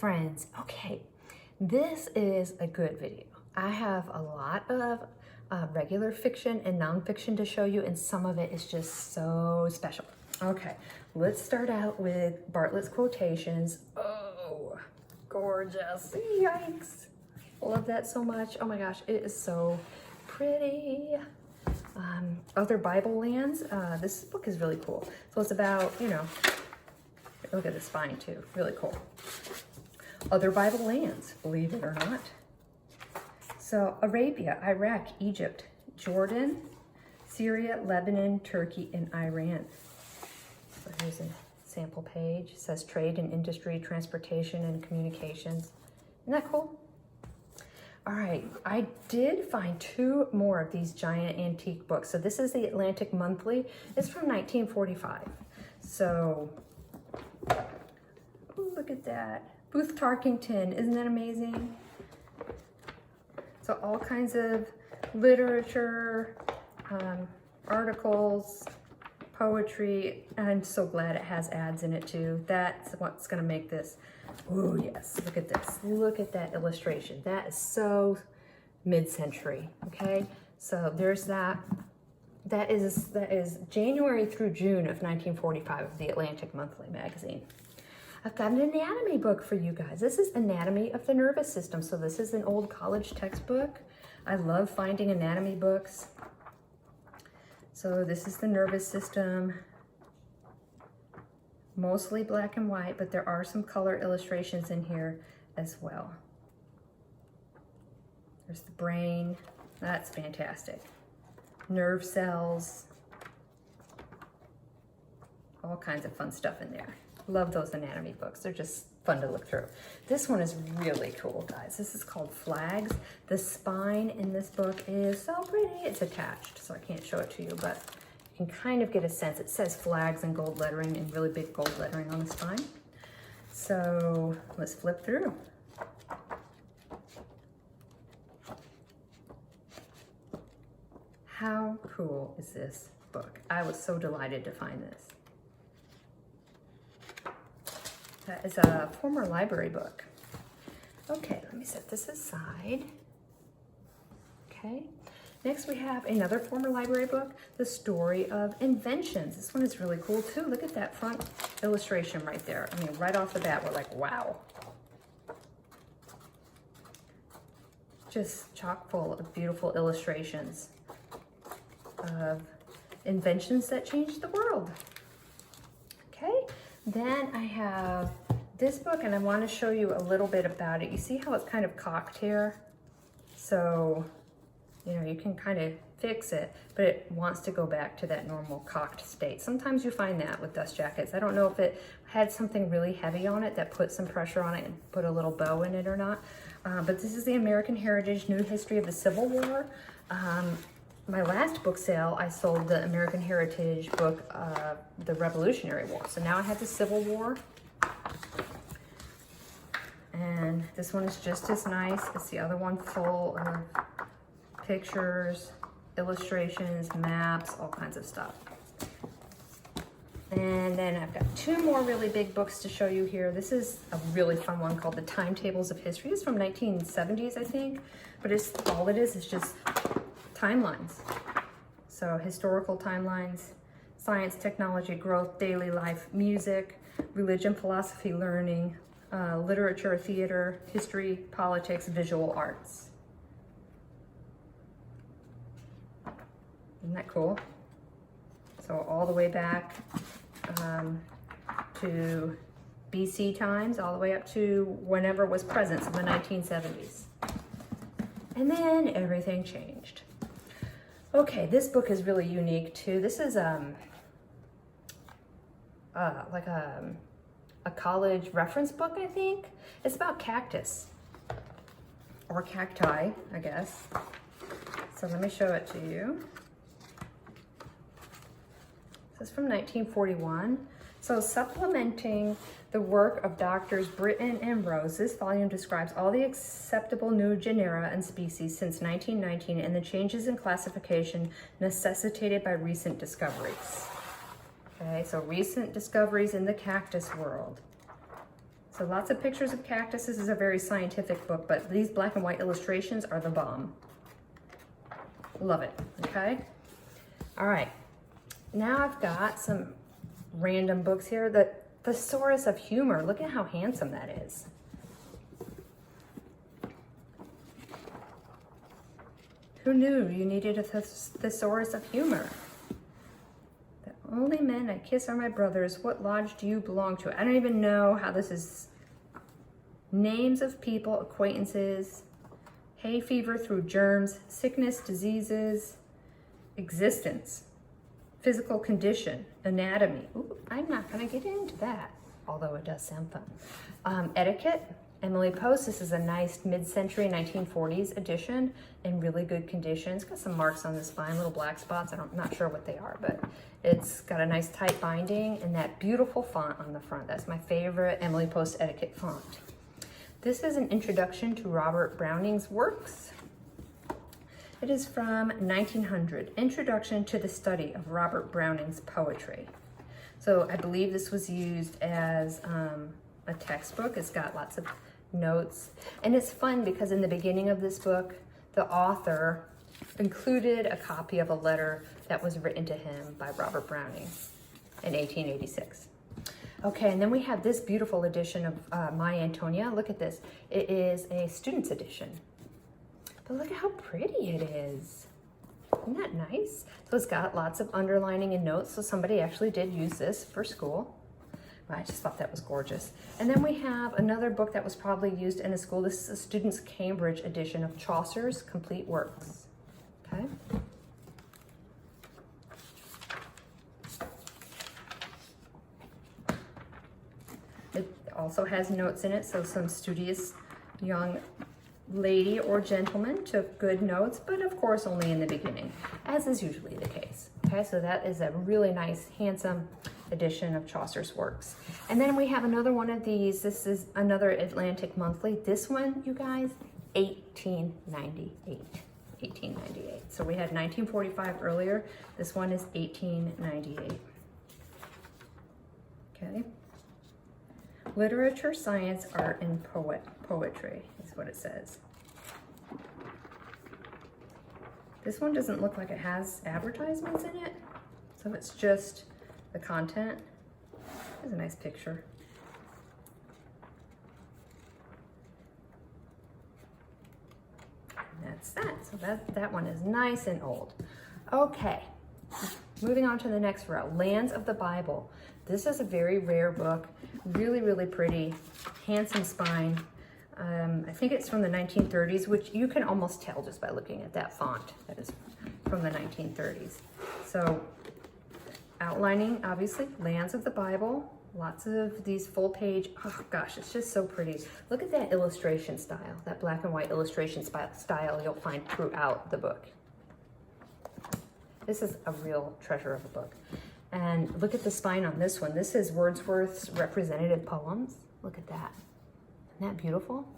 friends. Okay, this is a good video. I have a lot of regular fiction and nonfiction to show you, and some of it is just so special. Okay, let's start out with Bartlett's quotations. Oh, gorgeous. Yikes. I love that so much. Oh my gosh, it is so pretty. Other Bible lands. This book is really cool. So it's about, look at the spine too, really cool. Other Bible lands, believe it or not. So Arabia, Iraq, Egypt, Jordan, Syria, Lebanon, Turkey, and Iran. So here's a sample page. It says trade and industry, transportation and communications. Isn't that cool? All right, I did find 2 more of these giant antique books. So this is the Atlantic Monthly. It's from 1945. So, ooh, look at that. Booth Tarkington, isn't that amazing? So all kinds of literature, articles, poetry. I'm so glad it has ads in it too. That's what's gonna make this. Oh yes, look at this. Look at that illustration. That is so mid-century, okay? So there's that. That is January through June of 1945 of the Atlantic Monthly magazine. I've got an anatomy book for you guys. This is Anatomy of the Nervous System. So this is an old college textbook. I love finding anatomy books. So this is the nervous system. Mostly black and white, but there are some color illustrations in here as well. There's the brain. That's fantastic. Nerve cells. All kinds of fun stuff in there. Love those anatomy books. They're just fun to look through. This one is really cool, guys. This is called Flags. The spine in this book is so pretty. It's attached, so I can't show it to you, but you can kind of get a sense. It says flags in gold lettering, in really big gold lettering on the spine. So let's flip through. How cool is this book? I was so delighted to find this. That is a former library book. Okay, let me set this aside. Okay, next we have another former library book, The Story of Inventions. This one is really cool too. Look at that front illustration right there. I mean, right off the bat, we're like, wow. Just chock full of beautiful illustrations of inventions that changed the world. Okay, then I have this book, and I want to show you a little bit about it. You see how it's kind of cocked here? So, you can kind of fix it, but it wants to go back to that normal cocked state. Sometimes you find that with dust jackets. I don't know if it had something really heavy on it that put some pressure on it and put a little bow in it or not. But this is the American Heritage New History of the Civil War. My last book sale, I sold the American Heritage book, The Revolutionary War. So now I have the Civil War. And this one is just as nice as the other one, full of pictures, illustrations, maps, all kinds of stuff. And then I've got 2 more really big books to show you here. This is a really fun one called The Timetables of History. It's from 1970s, I think. But all it is just timelines. So historical timelines, science, technology, growth, daily life, music, religion, philosophy, learning, literature, theater, history, politics, visual arts. Isn't that cool? So all the way back to BC times, all the way up to whenever was present, so the 1970s. And then everything changed. Okay, this book is really unique too. This is like a college reference book, I think. It's about cactus, or cacti, I guess. So let me show it to you. This is from 1941. So supplementing the work of Doctors Britton and Rose, this volume describes all the acceptable new genera and species since 1919 and the changes in classification necessitated by recent discoveries. Okay, so recent discoveries in the cactus world. So lots of pictures of cactuses. This is a very scientific book, but these black and white illustrations are the bomb. Love it, okay? All right, now I've got some random books here. The Thesaurus of Humor, look at how handsome that is. Who knew you needed a Thesaurus of Humor? The only men I kiss are my brothers. What lodge do you belong to? I don't even know how this is. Names of people, acquaintances, hay fever through germs, sickness, diseases, existence, physical condition, anatomy. Ooh, I'm not gonna get into that, although it does sound fun. Etiquette, Emily Post. This is a nice mid-century 1940s edition in really good condition. It's got some marks on the spine, little black spots. I'm not sure what they are, but it's got a nice tight binding and that beautiful font on the front. That's my favorite Emily Post etiquette font. This is an introduction to Robert Browning's works. It is from 1900, Introduction to the Study of Robert Browning's Poetry. So I believe this was used as a textbook. It's got lots of notes. And it's fun because in the beginning of this book, the author included a copy of a letter that was written to him by Robert Browning in 1886. Okay, and then we have this beautiful edition of My Antonia. Look at this. It is a student's edition. But look at how pretty it is. Isn't that nice? So it's got lots of underlining and notes. So somebody actually did use this for school. I just thought that was gorgeous. And then we have another book that was probably used in a school. This is a student's Cambridge edition of Chaucer's Complete Works. Okay. It also has notes in it, so some studious young lady or gentleman took good notes, but of course only in the beginning, as is usually the case. Okay, so that is a really nice, handsome edition of Chaucer's works. And then we have another one of these. This is another Atlantic Monthly. This one, you guys, 1898. 1898. So we had 1945 earlier. This one is 1898. Okay. Literature, science, art, and poetry is what it says. This one doesn't look like it has advertisements in it, so it's just the content. There's a nice picture. And that's that. So that one is nice and old. Okay, moving on to the next row, Lands of the Bible. This is a very rare book, really, really pretty, handsome spine. I think it's from the 1930s, which you can almost tell just by looking at that font. That is from the 1930s. So outlining, obviously, Lands of the Bible, lots of these full page. Oh gosh, it's just so pretty. Look at that illustration style, that black and white illustration style you'll find throughout the book. This is a real treasure of a book. And look at the spine on this one. This is Wordsworth's representative poems. Look at that. Isn't that beautiful?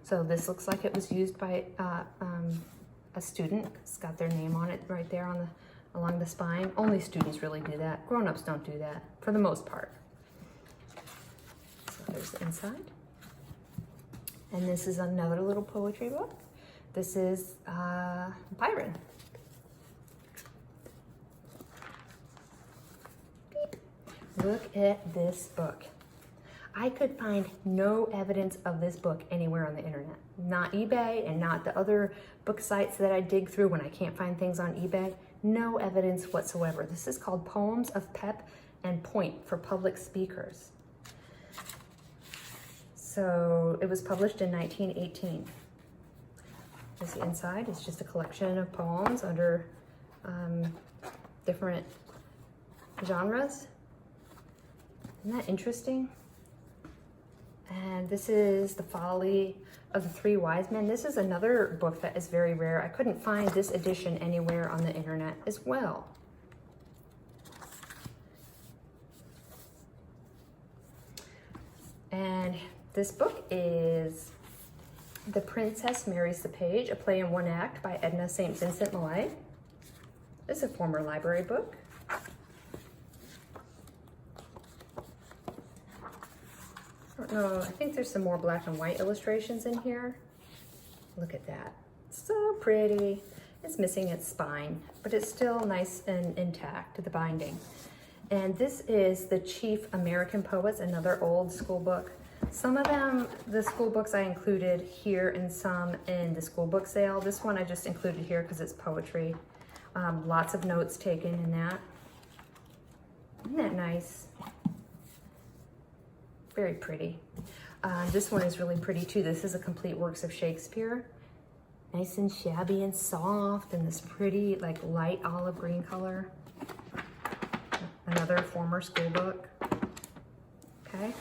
So this looks like it was used by a student. It's got their name on it right there on along the spine. Only students really do that. Grown-ups don't do that for the most part. So there's the inside. And this is another little poetry book. This is Byron. Look at this book. I could find no evidence of this book anywhere on the internet. Not eBay and not the other book sites that I dig through when I can't find things on eBay. No evidence whatsoever. This is called Poems of Pep and Point for Public Speakers. So it was published in 1918. This inside is just a collection of poems under different genres. Isn't that interesting? And this is The Folly of the Three Wise Men. This is another book that is very rare. I couldn't find this edition anywhere on the internet as well. And this book is The Princess Marries the Page, a play in one act by Edna St. Vincent Millay. This is a former library book. I don't know, I think there's some more black and white illustrations in here. Look at that, so pretty. It's missing its spine, but it's still nice and intact, the binding. And this is The Chief American Poets, another old school book. Some of them, the school books I included here and some in the school book sale. This one I just included here because it's poetry. Lots of notes taken in that. Isn't that nice? Very pretty. This one is really pretty too. This is a complete works of Shakespeare. Nice and shabby and soft, and this pretty like light olive green color. Another former school book. Okay.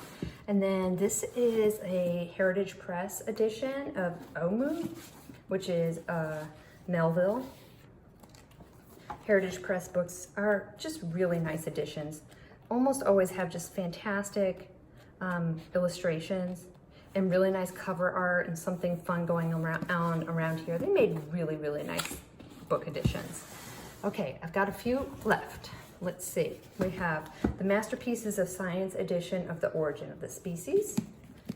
And then this is a Heritage Press edition of Omu, which is Melville. Heritage Press books are just really nice editions. Almost always have just fantastic illustrations and really nice cover art and something fun going around here. They made really, really nice book editions. Okay, I've got a few left. Let's see. We have the Masterpieces of Science edition of The Origin of the Species.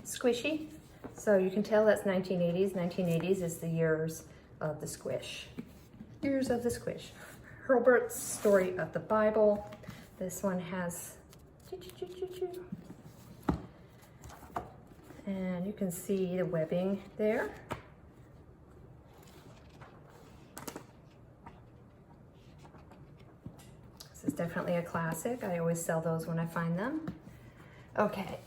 Squishy. So you can tell that's 1980s. 1980s is the years of the squish. Years of the squish. Herbert's Story of the Bible. This one has and you can see the webbing there. This is definitely a classic. I always sell those when I find them. Okay,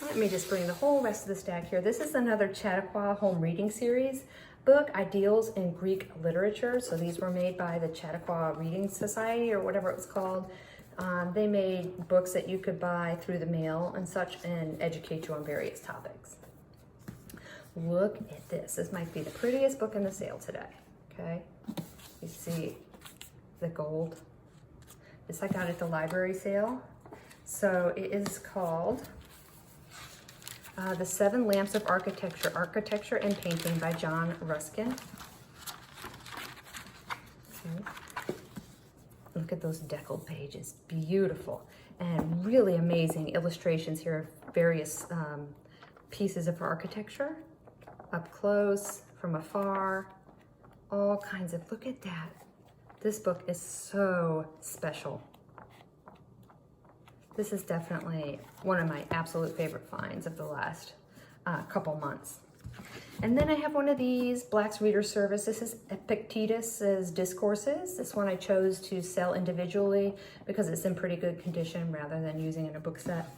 let me just bring the whole rest of the stack here. This is another Chautauqua Home Reading Series book, Ideals in Greek Literature. So these were made by the Chautauqua Reading Society or whatever it was called. They made books that you could buy through the mail and such and educate you on various topics. Look at this. This might be the prettiest book in the sale today. Okay, you see the gold. This I got at the library sale. So it is called The Seven Lamps of Architecture, Architecture and Painting by John Ruskin. Okay. Look at those deckled pages, beautiful and really amazing illustrations here of various pieces of architecture, up close, from afar, all kinds of, look at that. This book is so special. This is definitely one of my absolute favorite finds of the last couple months. And then I have one of these, Black's Reader Service. This is Epictetus's Discourses. This one I chose to sell individually because it's in pretty good condition rather than using it in a book set.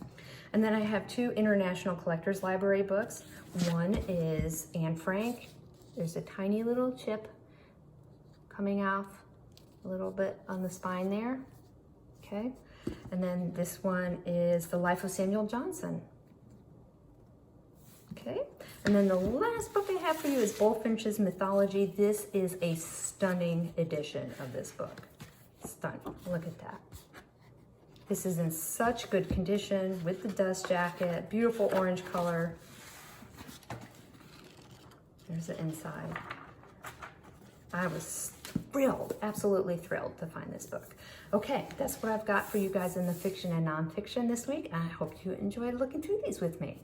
And then I have two International Collectors Library books. One is Anne Frank. There's a tiny little chip coming off a little bit on the spine there. Okay. And then this one is The Life of Samuel Johnson. Okay, and then the last book I have for you is Bullfinch's Mythology. This is a stunning edition of this book. Stunning, look at that. This is in such good condition with the dust jacket, beautiful orange color. There's the inside. I was thrilled, absolutely thrilled to find this book. Okay, that's what I've got for you guys in the fiction and nonfiction this week. I hope you enjoyed looking through these with me.